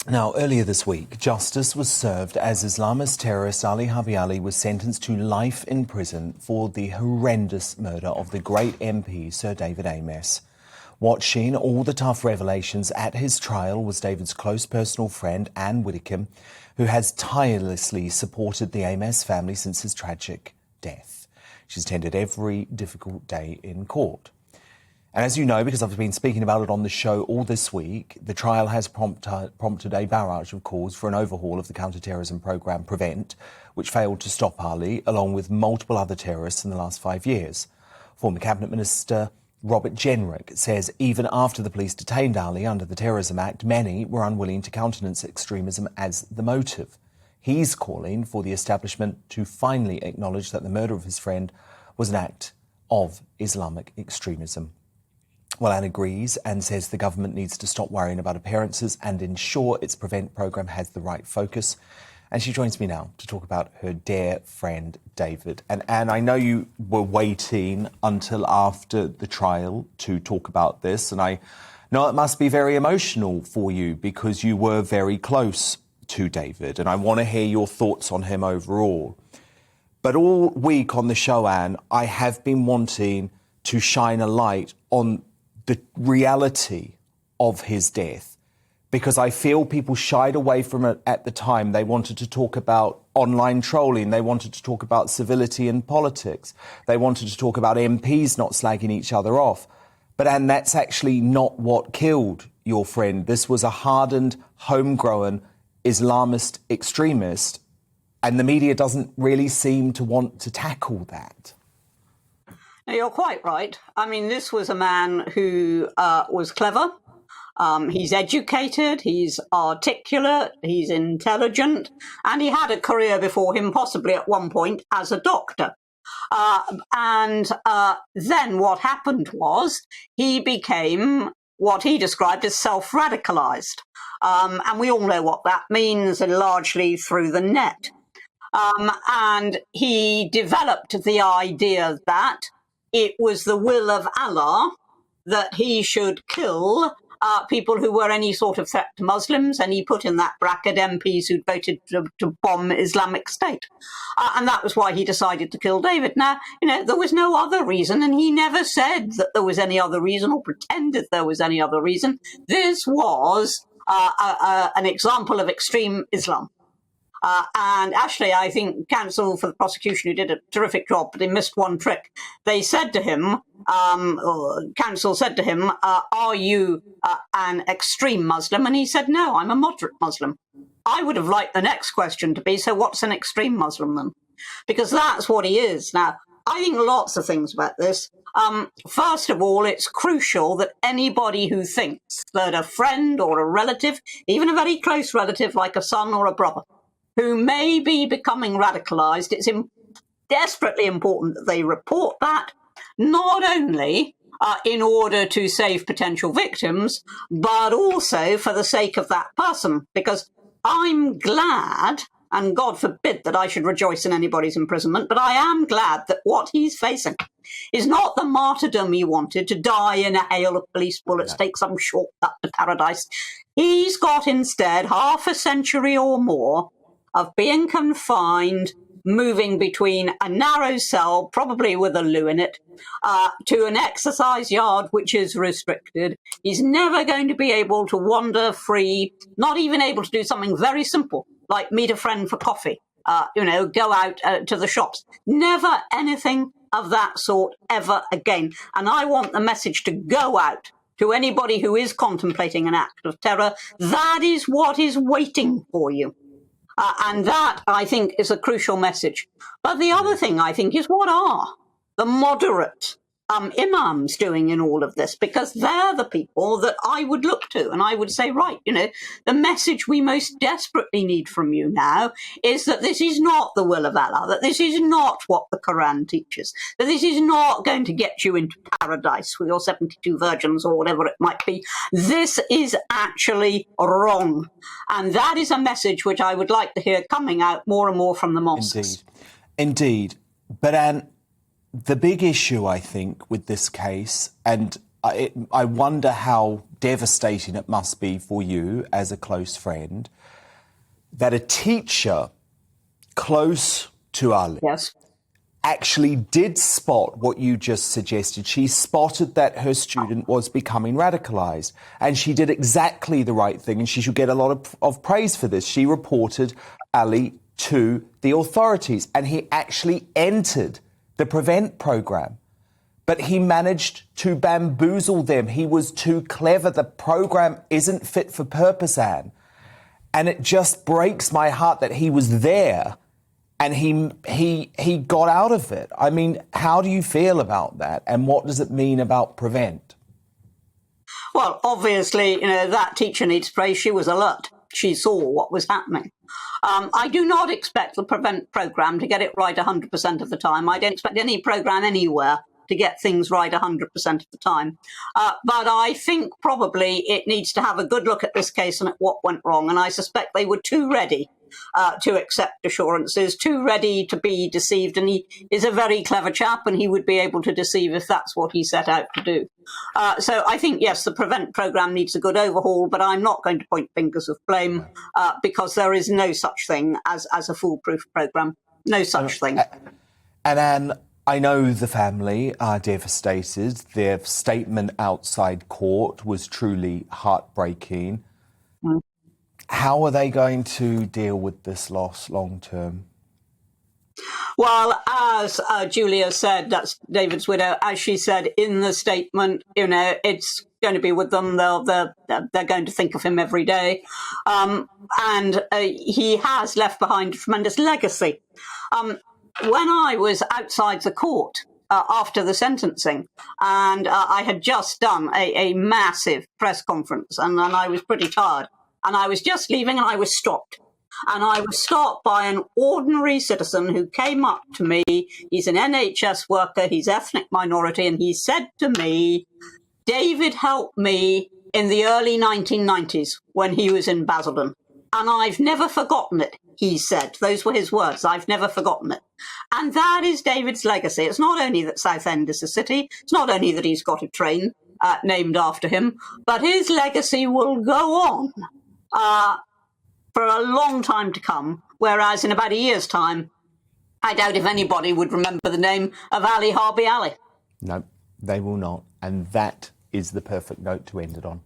Now, earlier this week, justice was served as Islamist terrorist Ali Harbi Ali was sentenced to life in prison for the horrendous murder of the great MP, Sir David Amess. Watching all the tough revelations at his trial was David's close personal friend, Anne Widdecombe, who has tirelessly supported the Amess family since his tragic death. She's attended every difficult day in court. And as you know, because I've been speaking about it on the show all this week, the trial has prompted a barrage of calls for an overhaul of the counter-terrorism programme PREVENT, which failed to stop Ali, along with multiple other terrorists in the last 5 years. Former Cabinet Minister Robert Jenrick says even after the police detained Ali under the Terrorism Act, many were unwilling to countenance extremism as the motive. He's calling for the establishment to finally acknowledge that the murder of his friend was an act of Islamic extremism. Well, Anne agrees and says the government needs to stop worrying about appearances and ensure its PREVENT programme has the right focus. And she joins me now to talk about her dear friend, David. And Anne, I know you were waiting until after the trial to talk about this, and I know it must be very emotional for you because you were very close to David, and I want to hear your thoughts on him overall. But all week on the show, Anne, I have been wanting to shine a light on the reality of his death, because I feel people shied away from it at the time. They wanted to talk about online trolling. They wanted to talk about civility in politics. They wanted to talk about MPs not slagging each other off. And that's actually not what killed your friend. This was a hardened, homegrown Islamist extremist, and the media doesn't really seem to want to tackle that. You're quite right. I mean, this was a man who was clever. He's educated, he's articulate, he's intelligent, and he had a career before him, possibly at one point, as a doctor. Then what happened was he became what he described as self-radicalized. And we all know what that means, largely through the net. And he developed the idea that it was the will of Allah that he should kill people who were any sort of threat to Muslims, and he put in that bracket MPs who'd voted to bomb Islamic State. And that was why he decided to kill David. Now, there was no other reason, and he never said that there was any other reason or pretended there was any other reason. This was an example of extreme Islam. And actually, I think counsel for the prosecution, who did a terrific job, but they missed one trick. They said to him, counsel said to him, are you an extreme Muslim? And he said, no, I'm a moderate Muslim. I would have liked the next question to be, so what's an extreme Muslim then? Because that's what he is. Now, I think lots of things about this. First of all, it's crucial that anybody who thinks that a friend or a relative, even a very close relative like a son or a brother, who may be becoming radicalized, it's desperately important that they report that, not only in order to save potential victims, but also for the sake of that person. Because I'm glad, and God forbid that I should rejoice in anybody's imprisonment, but I am glad that what he's facing is not the martyrdom he wanted, to die in a hail of police bullets, take some shortcut to paradise. He's got instead half a century or more of being confined, moving between a narrow cell, probably with a loo in it, to an exercise yard which is restricted. He's never going to be able to wander free, not even able to do something very simple, like meet a friend for coffee, go out to the shops. Never anything of that sort ever again. And I want the message to go out to anybody who is contemplating an act of terror. That is what is waiting for you. And that, I think, is a crucial message. But the other thing, I think, is what are the moderate imams doing in all of this? Because they're the people that I would look to. And I would say, right, the message we most desperately need from you now is that this is not the will of Allah, that this is not what the Quran teaches, that this is not going to get you into paradise with your 72 virgins or whatever it might be. This is actually wrong. And that is a message which I would like to hear coming out more and more from the mosques. Indeed. But Anne, the big issue, I think, with this case, and I wonder how devastating it must be for you as a close friend that a teacher close to Ali Yes. actually did spot what you just suggested. She spotted that her student was becoming radicalised, and she did exactly the right thing, and she should get a lot of praise for this. She reported Ali to the authorities, and he actually entered the PREVENT programme. But he managed to bamboozle them. He was too clever. The programme isn't fit for purpose, Anne. And it just breaks my heart that he was there and he got out of it. I mean, how do you feel about that? And what does it mean about PREVENT? Well, obviously, that teacher needs praise. She was alert. She saw what was happening. I do not expect the PREVENT programme to get it right 100% of the time. I don't expect any programme anywhere to get things right 100% of the time. But I think probably it needs to have a good look at this case and at what went wrong. And I suspect they were too ready to accept assurances, too ready to be deceived. And he is a very clever chap, and he would be able to deceive if that's what he set out to do. So I think, yes, the PREVENT programme needs a good overhaul, but I'm not going to point fingers of blame because there is no such thing as a foolproof programme. No such thing. And Anne, I know the family are devastated. Their statement outside court was truly heartbreaking. Mm. How are they going to deal with this loss long term? Well, as Julia said, that's David's widow, as she said in the statement, it's going to be with them. They're going to think of him every day. And he has left behind a tremendous legacy. When I was outside the court after the sentencing, and I had just done a massive press conference, and I was pretty tired, and I was just leaving, and I was stopped. And I was stopped by an ordinary citizen who came up to me. He's an NHS worker, he's ethnic minority, and he said to me, David helped me in the early 1990s when he was in Basildon. And I've never forgotten it, he said. Those were his words. I've never forgotten it. And that is David's legacy. It's not only that Southend is a city. It's not only that he's got a train named after him, but his legacy will go on for a long time to come. Whereas in about a year's time, I doubt if anybody would remember the name of Ali Harbi Ali. No, they will not. And that is the perfect note to end it on.